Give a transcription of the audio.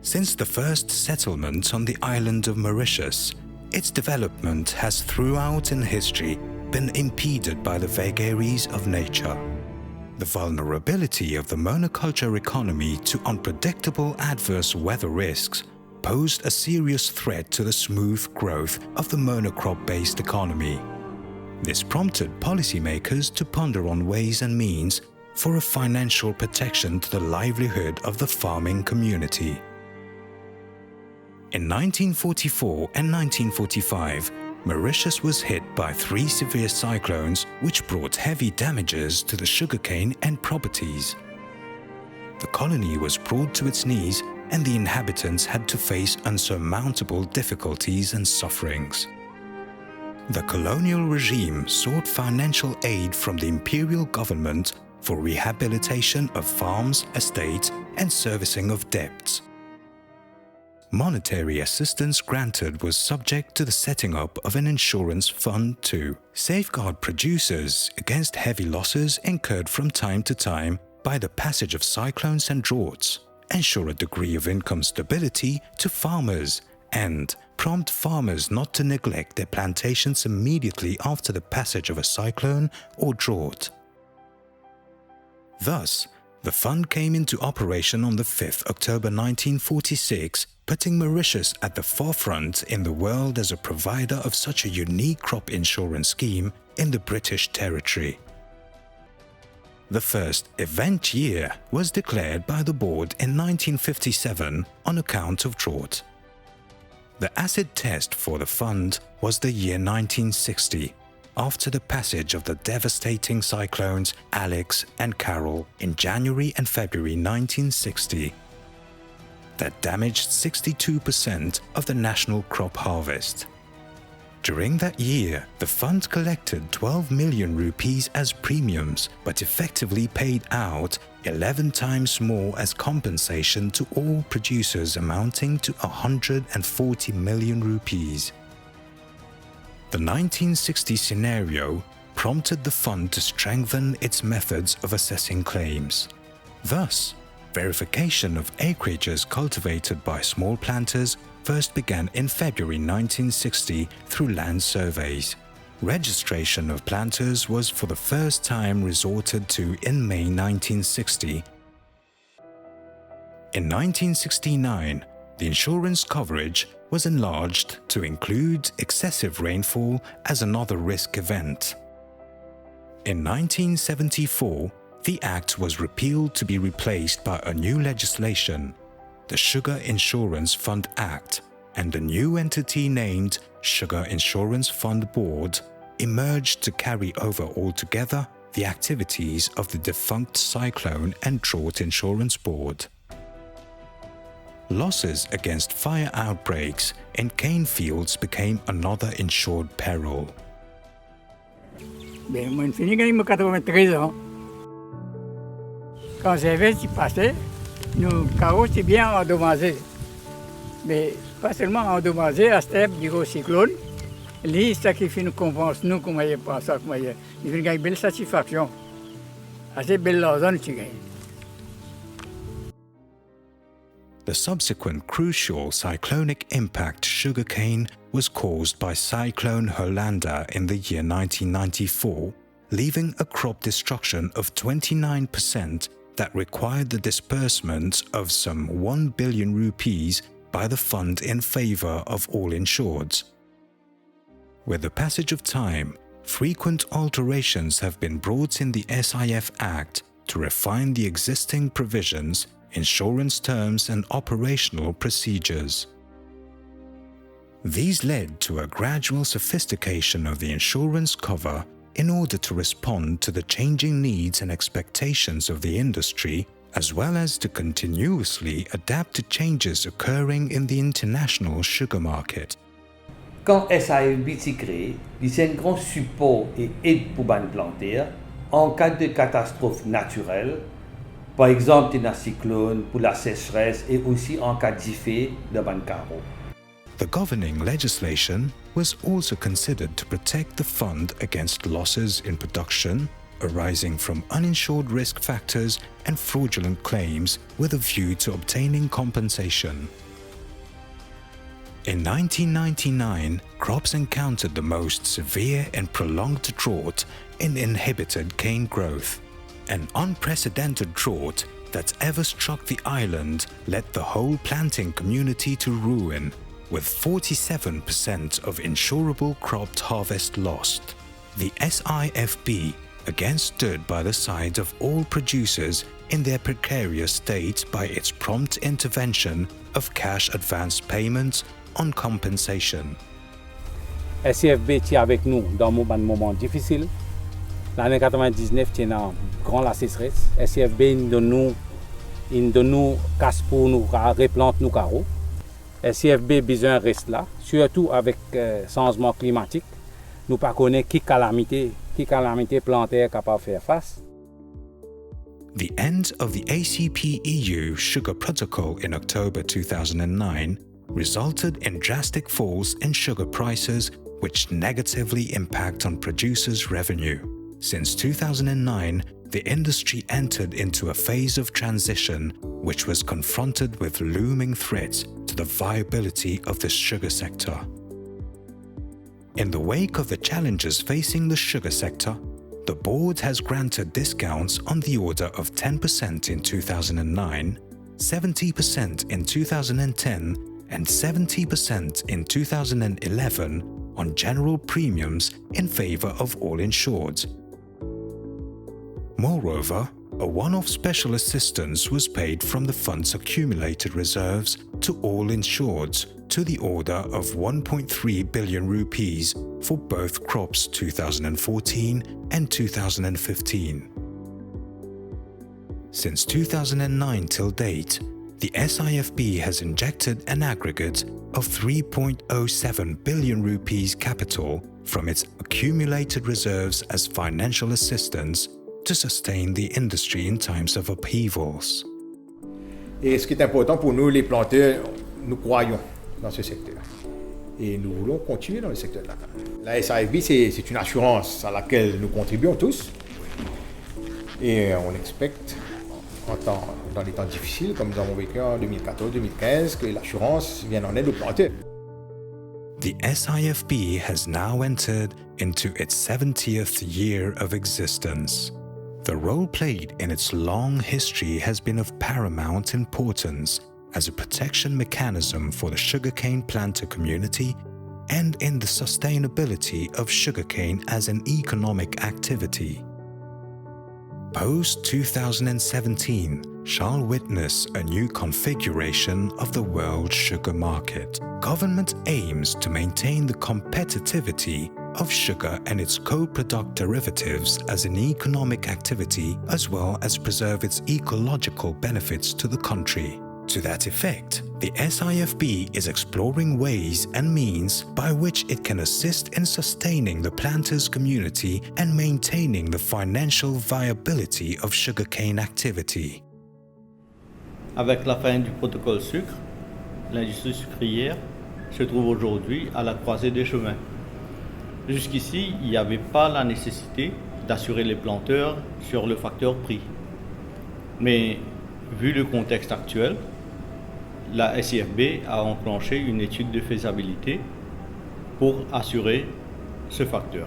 Since the first settlement on the island of Mauritius, its development has throughout in history been impeded by the vagaries of nature. The vulnerability of the monoculture economy to unpredictable adverse weather risks posed a serious threat to the smooth growth of the monocrop-based economy. This prompted policymakers to ponder on ways and means for a financial protection to the livelihood of the farming community. In 1944 and 1945, Mauritius was hit by 3 severe cyclones which brought heavy damages to the sugarcane and properties. The colony was brought to its knees and the inhabitants had to face unsurmountable difficulties and sufferings. The colonial regime sought financial aid from the imperial government for rehabilitation of farms, estates, and servicing of debts. Monetary assistance granted was subject to the setting up of an insurance fund to safeguard producers against heavy losses incurred from time to time by the passage of cyclones and droughts, ensure a degree of income stability to farmers, and prompt farmers not to neglect their plantations immediately after the passage of a cyclone or drought. Thus, the fund came into operation on the 5th October 1946, putting Mauritius at the forefront in the world as a provider of such a unique crop insurance scheme in the British territory. The first event year was declared by the board in 1957 on account of drought. The acid test for the fund was the year 1960, after the passage of the devastating cyclones Alex and Carol in January and February 1960 that damaged 62% of the national crop harvest. During that year, the fund collected 12 million rupees as premiums, but effectively paid out 11 times more as compensation to all producers, amounting to 140 million rupees. The 1960 scenario prompted the fund to strengthen its methods of assessing claims. Thus, verification of acreages cultivated by small planters first began in February 1960 through land surveys. Registration of planters was for the first time resorted to in May 1960. In 1969, the insurance coverage was enlarged to include excessive rainfall as another risk event. In 1974, the Act was repealed to be replaced by a new legislation, the Sugar Insurance Fund Act, and a new entity named Sugar Insurance Fund Board emerged to carry over altogether the activities of the defunct Cyclone and Drought Insurance Board. Losses against fire outbreaks in cane fields became another insured peril. Moi, je finis quand il m'a 93 ans. Quand c'est passé, nos carreaux étaient bien endommagés. Mais pas seulement endommagés, à cette époque du cyclone, les ça qui fait nous compense, nous, comment il pense ça, comment il fait une belle satisfaction. Assez belle l'argent tu gagnes. The subsequent crucial cyclonic impact sugarcane was caused by Cyclone Holanda in the year 1994, leaving a crop destruction of 29% that required the disbursement of some 1 billion rupees by the fund in favor of all insureds. With the passage of time, frequent alterations have been brought in the SIF Act to refine the existing provisions, insurance terms and operational procedures. These led to a gradual sophistication of the insurance cover in order to respond to the changing needs and expectations of the industry, as well as to continuously adapt to changes occurring in the international sugar market. Quand SIFB s'est créé, c'est un grand support et aide pour les planteurs en cas de catastrophe naturelle, par exemple un cyclone, pour la sécheresse et aussi en cas d'effet de carreau. The governing legislation was also considered to protect the fund against losses in production, arising from uninsured risk factors and fraudulent claims with a view to obtaining compensation. In 1999, crops encountered the most severe and prolonged drought in inhibited cane growth. An unprecedented drought that ever struck the island led the whole planting community to ruin, with 47% of insurable cropped harvest lost. The SIFB again stood by the side of all producers in their precarious state by its prompt intervention of cash advance payments on compensation. SIFB était avec nous dans un moment difficile. L'année 99 était dans grand la sécheresse. SIFB nous casse pour nous replante nous carreaux. SIFB besoin reste là, surtout avec changement climatique. Nous pas connaît qui calamité plantaire capable faire face. The end of the ACP-EU Sugar Protocol in October 2009 resulted in drastic falls in sugar prices which negatively impact on producers' revenue. Since 2009, the industry entered into a phase of transition which was confronted with looming threats to the viability of the sugar sector. In the wake of the challenges facing the sugar sector, the board has granted discounts on the order of 10% in 2009, 70% in 2010, and 70% in 2011 on general premiums in favor of all insureds. Moreover, a one-off special assistance was paid from the fund's accumulated reserves to all insureds to the order of 1.3 billion rupees for both crops 2014 and 2015. Since 2009 till date, the SIFB has injected an aggregate of 3.07 billion rupees capital from its accumulated reserves as financial assistance to sustain the industry in times of upheavals. Et ce qui est important pour nous, les planteurs, nous croyons dans ce secteur. Et nous voulons continuer dans le secteur de la canne. La SIFB, c'est une assurance à laquelle nous contribuons tous. Et on expecte, dans les temps difficiles, comme nous avons vécu en 2014-2015, que l'assurance vienne en aide aux planteurs. The SIFB has now entered into its 70th year of existence. The role played in its long history has been of paramount importance as a protection mechanism for the sugarcane planter community and in the sustainability of sugarcane as an economic activity. Post-2017 shall witness a new configuration of the world sugar market. Government aims to maintain the competitivity of sugar and its co-product derivatives as an economic activity, as well as preserve its ecological benefits to the country. To that effect, the SIFB is exploring ways and means by which it can assist in sustaining the planters' community and maintaining the financial viability of sugarcane activity. Avec la fin du protocole sucre, l'industrie sucrière se trouve aujourd'hui à la croisée des chemins. Jusqu'ici, il n'y avait pas la nécessité d'assurer les planteurs sur le facteur prix. Mais vu le contexte actuel, la SIFB a enclenché une étude de faisabilité pour assurer ce facteur.